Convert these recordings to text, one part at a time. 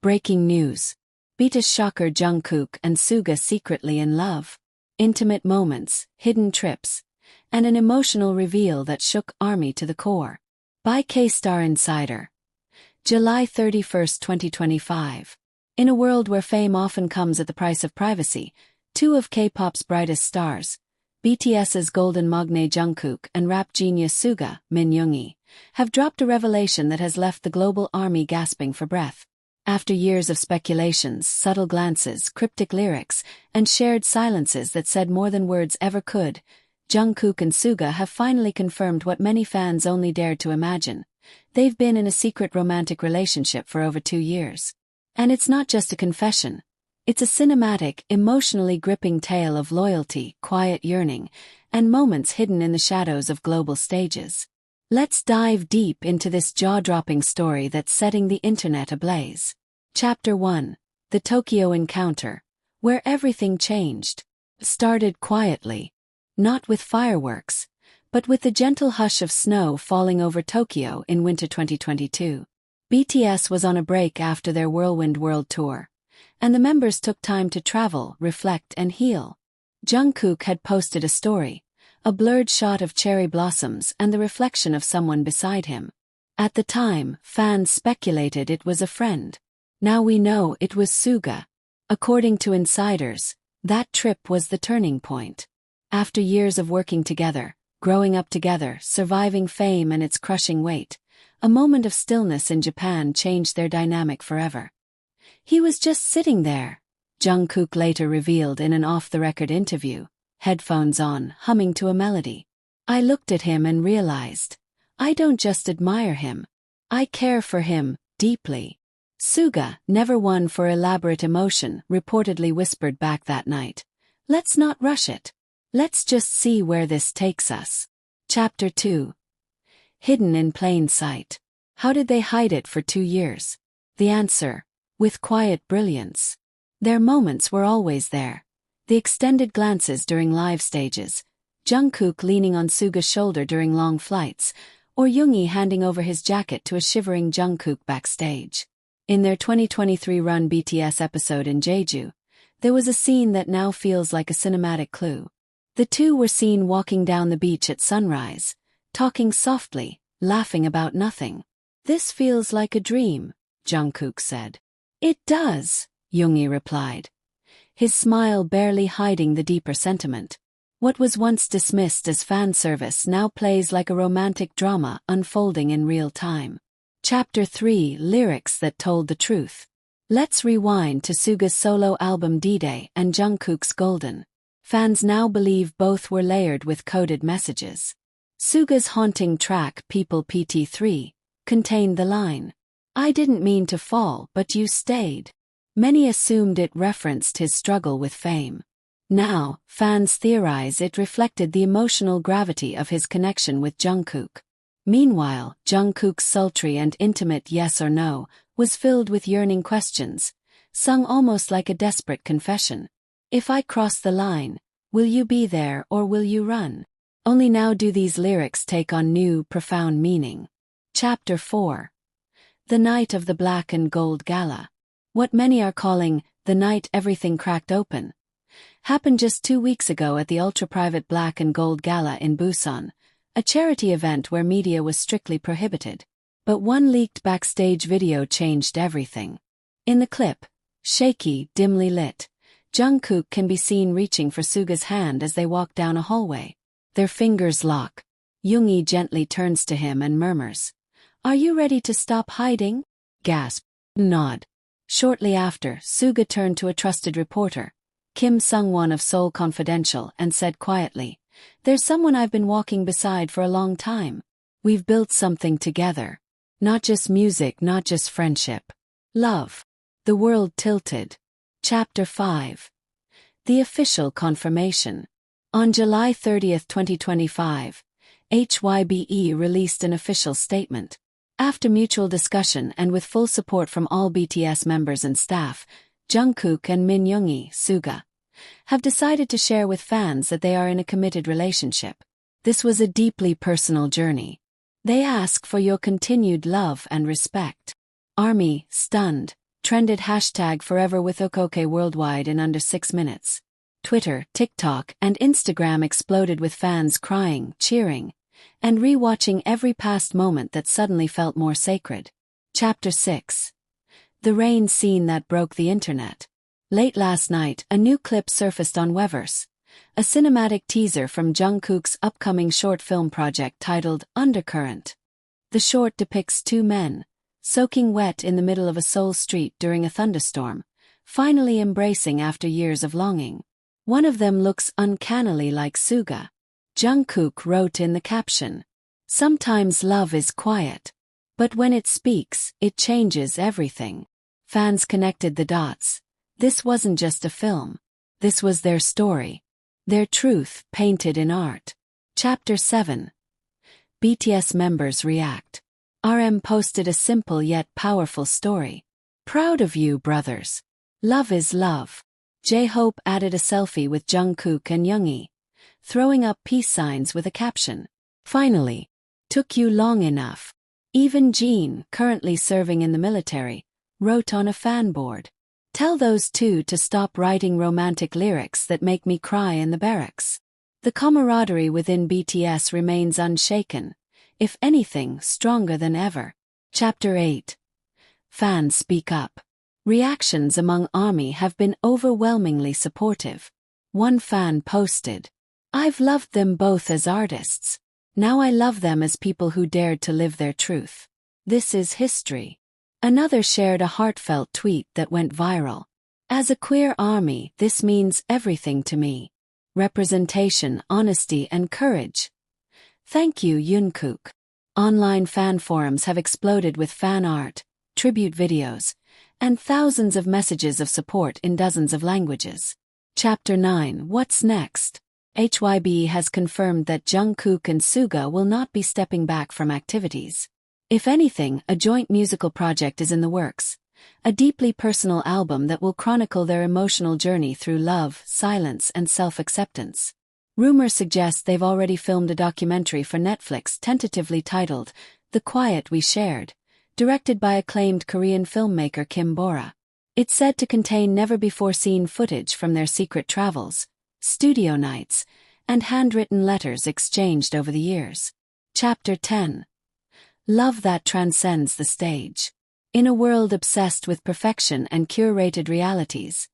Breaking news. BTS shocker Jungkook and Suga secretly in love. Intimate moments, hidden trips, and an emotional reveal that shook ARMY to the core. By K-Star Insider. July 31, 2025. In a world where fame often comes at the price of privacy, two of K-pop's brightest stars, BTS's golden mogne Jungkook and rap genius Suga, Min Yoongi, have dropped a revelation that has left the global ARMY gasping for breath. After years of speculations, subtle glances, cryptic lyrics, and shared silences that said more than words ever could, Jungkook and Suga have finally confirmed what many fans only dared to imagine. They've been in a secret romantic relationship for over 2 years. And it's not just a confession. It's a cinematic, emotionally gripping tale of loyalty, quiet yearning, and moments hidden in the shadows of global stages. Let's dive deep into this jaw-dropping story that's setting the internet ablaze. Chapter 1. The Tokyo Encounter, where everything changed. Started quietly. Not with fireworks, but with the gentle hush of snow falling over Tokyo in winter 2022. BTS was on a break after their Whirlwind World Tour, and the members took time to travel, reflect, and heal. Jungkook had posted a story, a blurred shot of cherry blossoms and the reflection of someone beside him. At the time, fans speculated it was a friend. Now we know it was Suga. According to insiders, that trip was the turning point. After years of working together, growing up together, surviving fame and its crushing weight, a moment of stillness in Japan changed their dynamic forever. He was just sitting there, Jungkook later revealed in an off-the-record interview, headphones on, humming to a melody. I looked at him and realized, I don't just admire him. I care for him, deeply. Suga, never one for elaborate emotion, reportedly whispered back that night. Let's not rush it. Let's just see where this takes us. Chapter 2. Hidden in plain sight. How did they hide it for 2 years? The answer: with quiet brilliance. Their moments were always there. The extended glances during live stages, Jungkook leaning on Suga's shoulder during long flights, or Yoongi handing over his jacket to a shivering Jungkook backstage. In their 2023 Run BTS episode in Jeju, there was a scene that now feels like a cinematic clue. The two were seen walking down the beach at sunrise, talking softly, laughing about nothing. This feels like a dream, Jungkook said. It does, Yoongi replied, his smile barely hiding the deeper sentiment. What was once dismissed as fan service now plays like a romantic drama unfolding in real time. Chapter 3. Lyrics that told the truth. Let's rewind to Suga's solo album D-Day and Jungkook's Golden. Fans now believe both were layered with coded messages. Suga's haunting track People PT3 contained the line, I didn't mean to fall but you stayed. Many assumed it referenced his struggle with fame. Now, fans theorize it reflected the emotional gravity of his connection with Jungkook. Meanwhile, Jungkook's sultry and intimate yes or no was filled with yearning questions, sung almost like a desperate confession. If I cross the line, will you be there or will you run? Only now do these lyrics take on new, profound meaning. Chapter 4. The Night of the Black and Gold Gala. What many are calling the night everything cracked open, happened just 2 weeks ago at the ultra-private Black and Gold Gala in Busan, a charity event where media was strictly prohibited. But one leaked backstage video changed everything. In the clip, shaky, dimly lit, Jungkook can be seen reaching for Suga's hand as they walk down a hallway. Their fingers lock. Yoongi gently turns to him and murmurs, Are you ready to stop hiding? Gasp. Nod. Shortly after, Suga turned to a trusted reporter, Kim Sungwon of Seoul Confidential, and said quietly, There's someone I've been walking beside for a long time. We've built something together. Not just music, not just friendship. Love. The world tilted. Chapter 5. The Official Confirmation. On July 30, 2025, HYBE released an official statement. After mutual discussion and with full support from all BTS members and staff, Jungkook and Min Yoongi, Suga, have decided to share with fans that they are in a committed relationship. This was a deeply personal journey. They ask for your continued love and respect. ARMY, stunned. trended hashtag Forever with Okoke worldwide in under 6 minutes. Twitter, TikTok, and Instagram exploded with fans crying, cheering, and re-watching every past moment that suddenly felt more sacred. Chapter 6. The rain scene that broke the internet. Late last night, a new clip surfaced on Weverse, a cinematic teaser from Jungkook's upcoming short film project titled Undercurrent. The short depicts two men, soaking wet in the middle of a Seoul street during a thunderstorm, finally embracing after years of longing. One of them looks uncannily like Suga. Jungkook wrote in the caption, "Sometimes love is quiet, but when it speaks, it changes everything." Fans connected the dots. This wasn't just a film. This was their story. Their truth painted in art. Chapter 7. BTS members react. RM posted a simple yet powerful story. "Proud of you, brothers. Love is love." J-Hope added a selfie with Jungkook and Yoongi, throwing up peace signs with a caption, "Finally. Took you long enough." Even Jean, currently serving in the military, wrote on a fan board, "Tell those two to stop writing romantic lyrics that make me cry in the barracks." The camaraderie within BTS remains unshaken, if anything, stronger than ever. Chapter 8. Fans speak up. Reactions among ARMY have been overwhelmingly supportive. One fan posted, "I've loved them both as artists. Now I love them as people who dared to live their truth. This is history." Another shared a heartfelt tweet that went viral. "As a queer ARMY, this means everything to me. Representation, honesty, and courage. Thank you, Jungkook." Online fan forums have exploded with fan art, tribute videos, and thousands of messages of support in dozens of languages. Chapter 9. What's next? HYB has confirmed that Jungkook and Suga will not be stepping back from activities. If anything, a joint musical project is in the works, a deeply personal album that will chronicle their emotional journey through love, silence, and self-acceptance. Rumors suggest they've already filmed a documentary for Netflix tentatively titled The Quiet We Shared, directed by acclaimed Korean filmmaker Kim Bora. It's said to contain never-before-seen footage from their secret travels, studio nights, and handwritten letters exchanged over the years. Chapter 10. Love that transcends the stage. In a world obsessed with perfection and curated realities,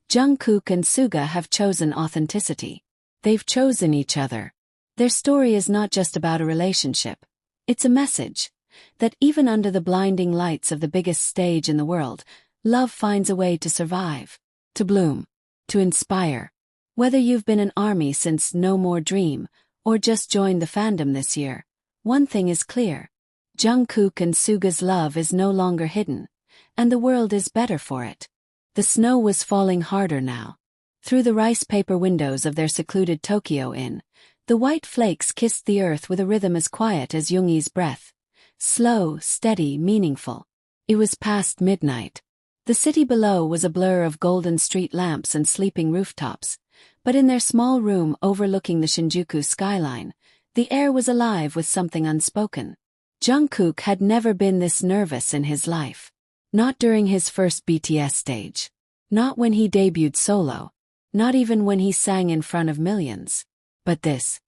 Jungkook and Suga have chosen authenticity. They've chosen each other. Their story is not just about a relationship. It's a message that even under the blinding lights of the biggest stage in the world, love finds a way to survive, to bloom, to inspire. Whether you've been an ARMY since No More Dream, or just joined the fandom this year, one thing is clear. Jungkook and Suga's love is no longer hidden, and the world is better for it. The snow was falling harder now. Through the rice paper windows of their secluded Tokyo Inn, the white flakes kissed the earth with a rhythm as quiet as Yoongi's breath. Slow, steady, meaningful. It was past midnight. The city below was a blur of golden street lamps and sleeping rooftops, but in their small room overlooking the Shinjuku skyline, the air was alive with something unspoken. Jungkook had never been this nervous in his life. Not during his first BTS stage. Not when he debuted solo. Not even when he sang in front of millions. But this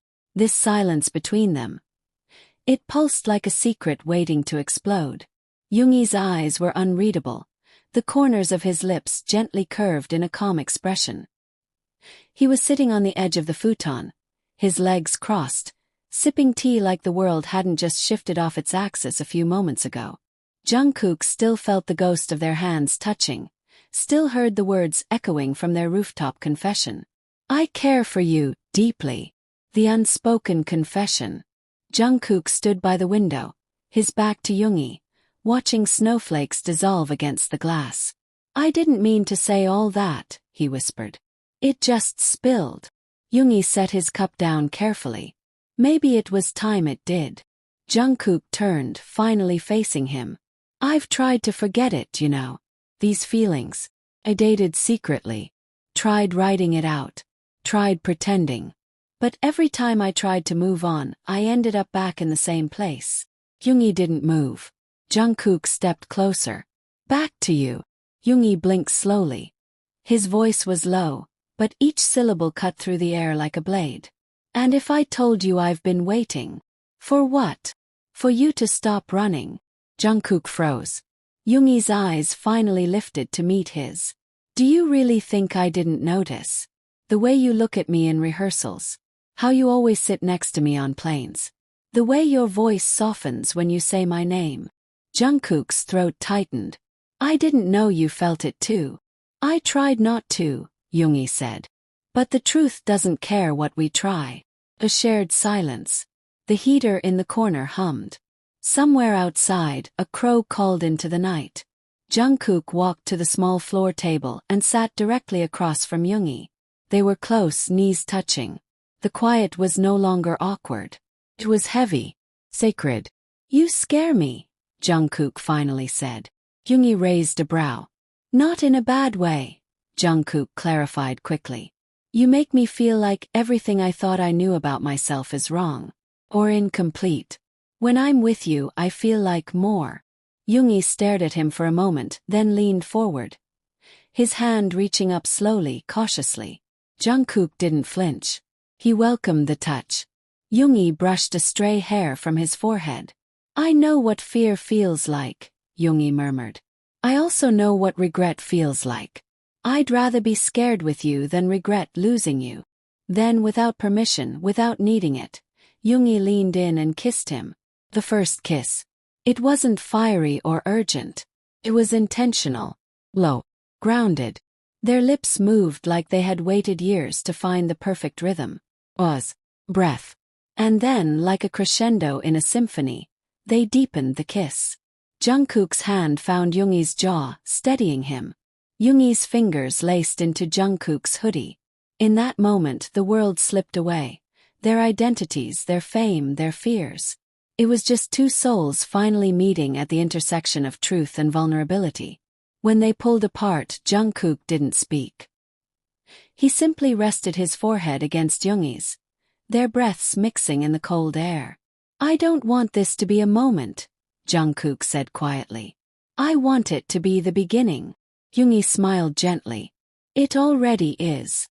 silence between them. It pulsed like a secret waiting to explode. Yoongi's eyes were unreadable, the corners of his lips gently curved in a calm expression. He was sitting on the edge of the futon, his legs crossed, sipping tea like the world hadn't just shifted off its axis a few moments ago. Jungkook still felt the ghost of their hands touching, still heard the words echoing from their rooftop confession. "I care for you, deeply." The unspoken confession. Jungkook stood by the window, his back to Yoongi, watching snowflakes dissolve against the glass. "I didn't mean to say all that," he whispered. "It just spilled." Yoongi set his cup down carefully. Maybe it was time it did. Jungkook turned, finally facing him. "I've tried to forget it, you know. These feelings. I dated secretly. Tried writing it out. Tried pretending. But every time I tried to move on, I ended up back in the same place." Yoongi didn't move. Jungkook stepped closer. "Back to you." Yoongi blinked slowly. His voice was low, but each syllable cut through the air like a blade. And if I told you I've been waiting? For what? For you to stop running. Jungkook froze. Yoongi's eyes finally lifted to meet his. Do you really think I didn't notice? The way you look at me in rehearsals. How you always sit next to me on planes. The way your voice softens when you say my name. Jungkook's throat tightened. I didn't know you felt it too. I tried not to, Yoongi said. But the truth doesn't care what we try. A shared silence. The heater in the corner hummed. Somewhere outside, a crow called into the night. Jungkook walked to the small floor table and sat directly across from Yoongi. They were close, knees touching. The quiet was no longer awkward. It was heavy, sacred. You scare me, Jungkook finally said. Yoongi raised a brow. Not in a bad way, Jungkook clarified quickly. You make me feel like everything I thought I knew about myself is wrong. Or incomplete. When I'm with you, I feel like more. Yoongi stared at him for a moment, then leaned forward. His hand reaching up slowly, cautiously. Jungkook didn't flinch. He welcomed the touch. Yoongi brushed a stray hair from his forehead. I know what fear feels like, Yoongi murmured. I also know what regret feels like. I'd rather be scared with you than regret losing you. Then, without permission, without needing it, Yoongi leaned in and kissed him. The first kiss. It wasn't fiery or urgent. It was intentional. Low. Grounded. Their lips moved like they had waited years to find the perfect rhythm. Pause. Breath. And then, like a crescendo in a symphony, they deepened the kiss. Jungkook's hand found Yoongi's jaw, steadying him. Yoongi's fingers laced into Jungkook's hoodie. In that moment the world slipped away. Their identities, their fame, their fears. It was just two souls finally meeting at the intersection of truth and vulnerability. When they pulled apart, Jungkook didn't speak. He simply rested his forehead against Yoongi's, their breaths mixing in the cold air. I don't want this to be a moment, Jungkook said quietly. I want it to be the beginning. Yoongi smiled gently. It already is.